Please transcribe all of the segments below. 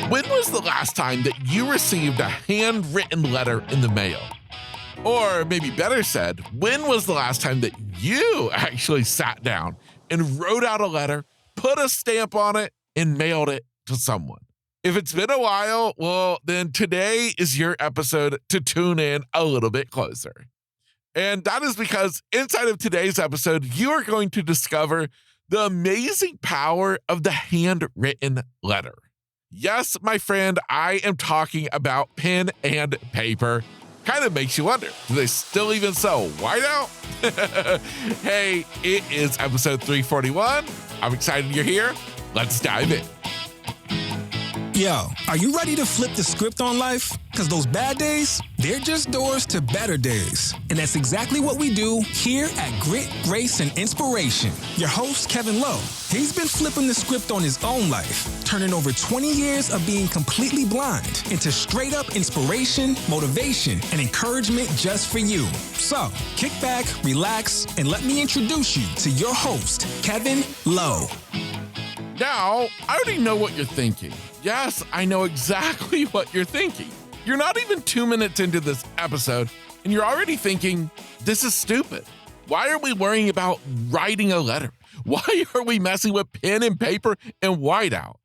When was the last time that you received a handwritten letter in the mail? Or maybe better said, when was the last time that you actually sat down and wrote out a letter, put a stamp on it, and mailed it to someone? If it's been a while, well, then today is your episode to tune in a little bit closer. And that is because inside of today's episode, you are going to discover the amazing power of the handwritten letter. Yes, my friend, I am talking about pen and paper. Kind of makes you wonder, do they still even sell whiteout? Hey, it is episode 341. I'm excited you're here. Let's dive in. Yo, are you ready to flip the script on life? Because those bad days, they're just doors to better days. And that's exactly what we do here at Grit, Grace, and Inspiration. Your host, Kevin Lowe, he's been flipping the script on his own life, turning over 20 years of being completely blind into straight up inspiration, motivation, and encouragement just for you. So, kick back, relax, and let me introduce you to your host, Kevin Lowe. Now, I already know what you're thinking. Yes, I know exactly what you're thinking. You're not even 2 minutes into this episode, and you're already thinking, this is stupid. Why are we worrying about writing a letter? Why are we messing with pen and paper and whiteout?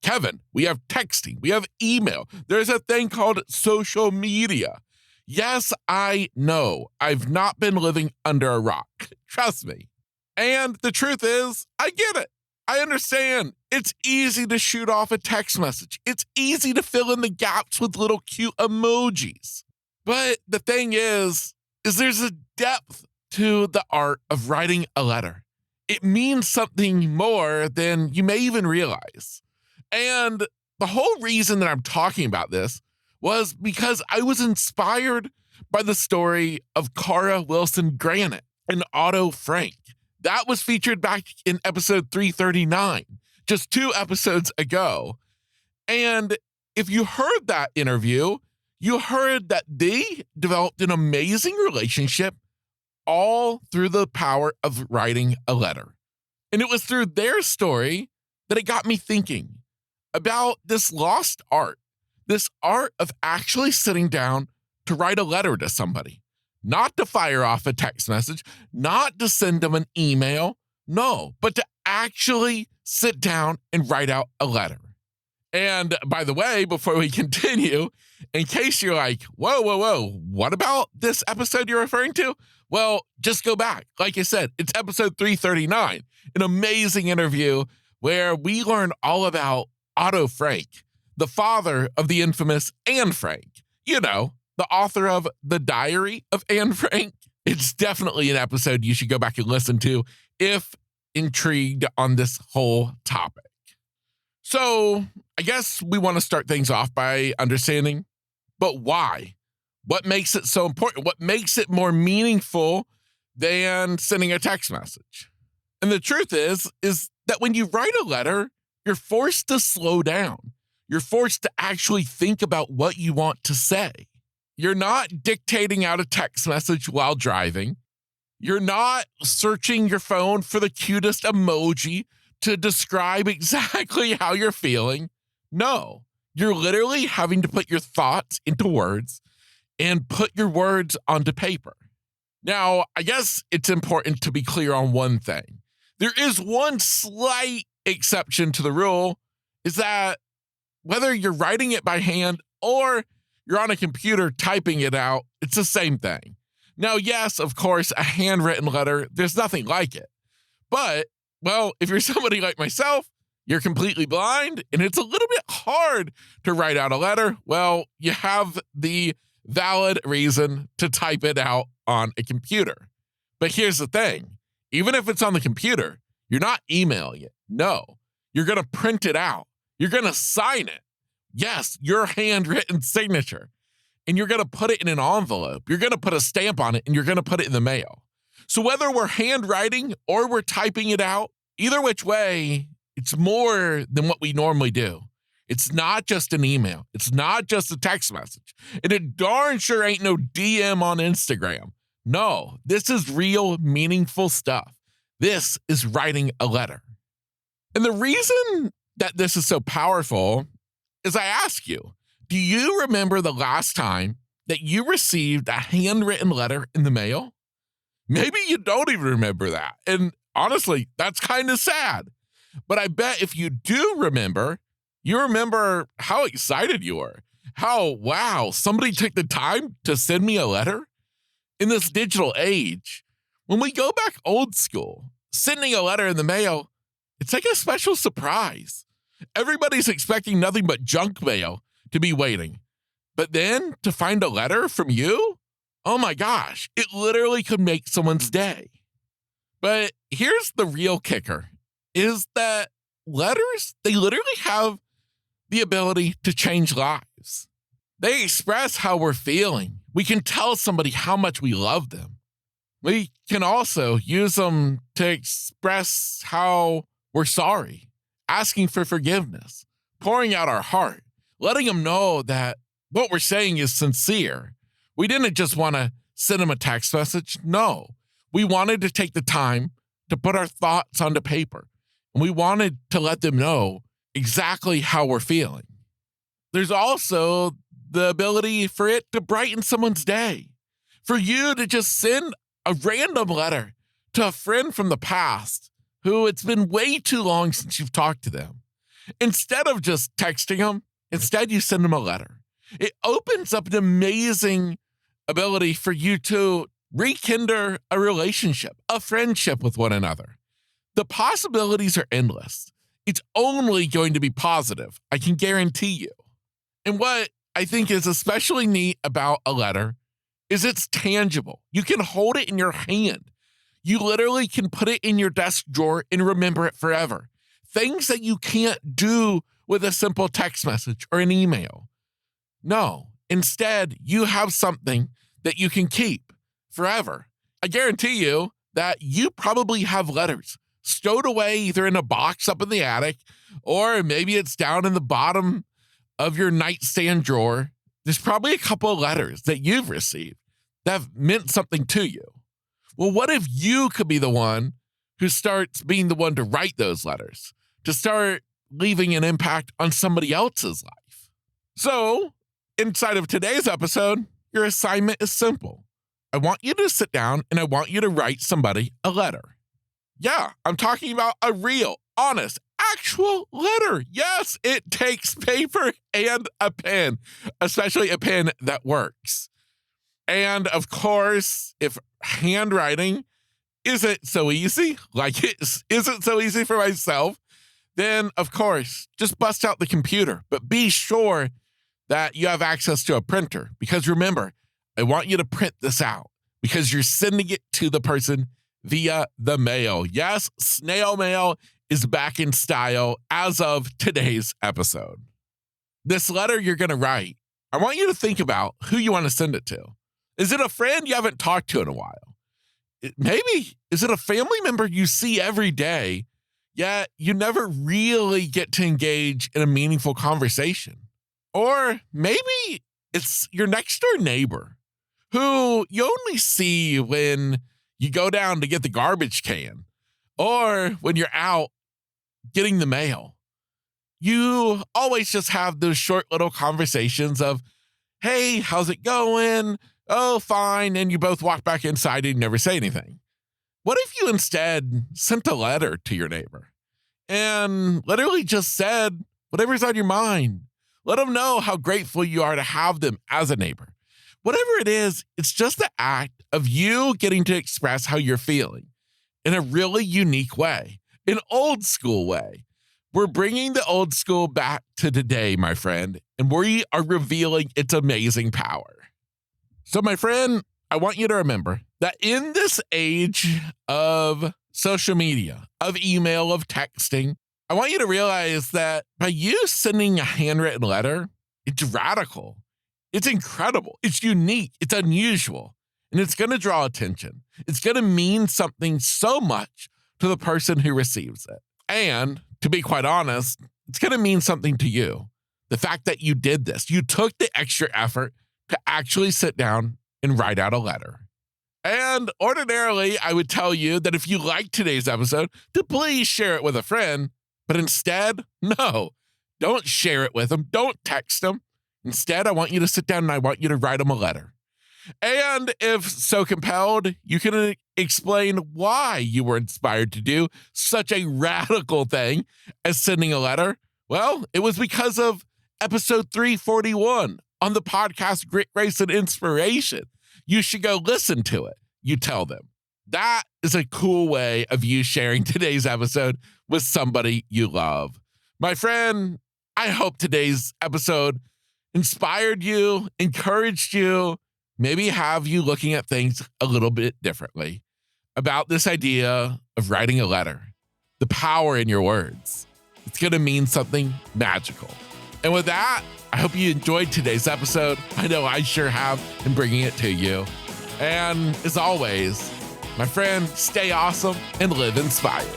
Kevin, we have texting, we have email. There's a thing called social media. Yes, I know. I've not been living under a rock. Trust me. And the truth is, I get it. I understand. It's easy to shoot off a text message. It's easy to fill in the gaps with little cute emojis. But the thing is there's a depth to the art of writing a letter. It means something more than you may even realize. And the whole reason that I'm talking about this was because I was inspired by the story of Cara Wilson Granite and Otto Frank. That was featured back in episode 339, just 2 episodes ago. And if you heard that interview, you heard that they developed an amazing relationship all through the power of writing a letter. And it was through their story that it got me thinking about this lost art, this art of actually sitting down to write a letter to somebody. Not to fire off a text message, not to send them an email, no, but to actually sit down and write out a letter. And by the way, before we continue, in case you're like, whoa, what about this episode you're referring to? Well, just go back. Like I said, it's episode 339, an amazing interview where we learn all about Otto Frank, the father of the infamous Anne Frank. You know, the author of The Diary of Anne Frank. It's definitely an episode you should go back and listen to if intrigued on this whole topic. So I guess we want to start things off by understanding, but why? What makes it so important? What makes it more meaningful than sending a text message? And the truth is that when you write a letter, you're forced to slow down. You're forced to actually think about what you want to say. You're not dictating out a text message while driving. You're not searching your phone for the cutest emoji to describe exactly how you're feeling. No, you're literally having to put your thoughts into words and put your words onto paper. Now, I guess it's important to be clear on one thing. There is one slight exception to the rule, is that whether you're writing it by hand or you're on a computer typing it out, it's the same thing. Now, yes, of course, a handwritten letter, there's nothing like it. But, well, if you're somebody like myself, you're completely blind, and it's a little bit hard to write out a letter, well, you have the valid reason to type it out on a computer. But here's the thing. Even if it's on the computer, you're not emailing it. No, you're going to print it out. You're going to sign it. Yes, your handwritten signature. And you're going to put it in an envelope. You're going to put a stamp on it, and you're going to put it in the mail. So whether we're handwriting or we're typing it out, either which way, it's more than what we normally do. It's not just an email. It's not just a text message. And it darn sure ain't no DM on Instagram. No, this is real, meaningful stuff. This is writing a letter. And the reason that this is so powerful is I ask you, do you remember the last time that you received a handwritten letter in the mail? Maybe you don't even remember that. And honestly, that's kind of sad. But I bet if you do remember, you remember how excited you were. How, wow, somebody took the time to send me a letter? In this digital age, when we go back old school, sending a letter in the mail, it's like a special surprise. Everybody's expecting nothing but junk mail to be waiting. But then to find a letter from you? Oh my gosh, it literally could make someone's day. But here's the real kicker, is that letters, they literally have the ability to change lives. They express how we're feeling. We can tell somebody how much we love them. We can also use them to express how we're sorry, asking for forgiveness, pouring out our heart, letting them know that what we're saying is sincere. We didn't just want to send them a text message. No, we wanted to take the time to put our thoughts onto paper. And we wanted to let them know exactly how we're feeling. There's also the ability for it to brighten someone's day. For you to just send a random letter to a friend from the past who it's been way too long since you've talked to them. Instead of just texting them, instead you send them a letter. It opens up an amazing ability for you to rekindle a relationship, a friendship with one another. The possibilities are endless. It's only going to be positive, I can guarantee you. And what I think is especially neat about a letter is it's tangible. You can hold it in your hand. You literally can put it in your desk drawer and remember it forever. Things that you can't do with a simple text message or an email. No, instead, you have something that you can keep forever. I guarantee you that you probably have letters stowed away either in a box up in the attic, or maybe it's down in the bottom of your nightstand drawer. There's probably a couple of letters that you've received that have meant something to you. Well, what if you could be the one who starts being the one to write those letters, to start leaving an impact on somebody else's life? So, inside of today's episode, your assignment is simple. I want you to sit down and I want you to write somebody a letter. Yeah, I'm talking about a real, honest, actual letter. Yes, it takes paper and a pen, especially a pen that works. And of course, if handwriting isn't so easy, like it isn't so easy for myself, then of course, just bust out the computer. But be sure that you have access to a printer, because remember, I want you to print this out because you're sending it to the person via the mail. Yes, snail mail is back in style as of today's episode. This letter you're going to write, I want you to think about who you want to send it to. Is it a friend you haven't talked to in a while? Maybe, is it a family member you see every day, yet you never really get to engage in a meaningful conversation? Or maybe it's your next door neighbor who you only see when you go down to get the garbage can or when you're out getting the mail. You always just have those short little conversations of, hey, how's it going? Oh, fine. And you both walk back inside and never say anything. What if you instead sent a letter to your neighbor and literally just said whatever's on your mind? Let them know how grateful you are to have them as a neighbor. Whatever it is, it's just the act of you getting to express how you're feeling in a really unique way, an old school way. We're bringing the old school back to today, my friend, and we are revealing its amazing power. So, my friend, I want you to remember that in this age of social media, of email, of texting, I want you to realize that by you sending a handwritten letter, it's radical, it's incredible, it's unique, it's unusual, and it's going to draw attention. It's going to mean something so much to the person who receives it. And to be quite honest, it's going to mean something to you. The fact that you did this, you took the extra effort to actually sit down and write out a letter. And ordinarily, I would tell you that if you like today's episode, to please share it with a friend. But instead, no, Don't share it with them. Don't text them. Instead, I want you to sit down and I want you to write them a letter. And if so compelled, you can explain why you were inspired to do such a radical thing as sending a letter. Well, it was because of episode 341 on the podcast Grit, Grace, and Inspiration. You should go listen to it. You tell them. That is a cool way of you sharing today's episode with somebody you love. My friend, I hope today's episode inspired you, encouraged you, maybe have you looking at things a little bit differently about this idea of writing a letter, the power in your words. It's going to mean something magical. And with that, I hope you enjoyed today's episode. I know I sure have in bringing it to you. And as always, my friend, stay awesome and live inspired.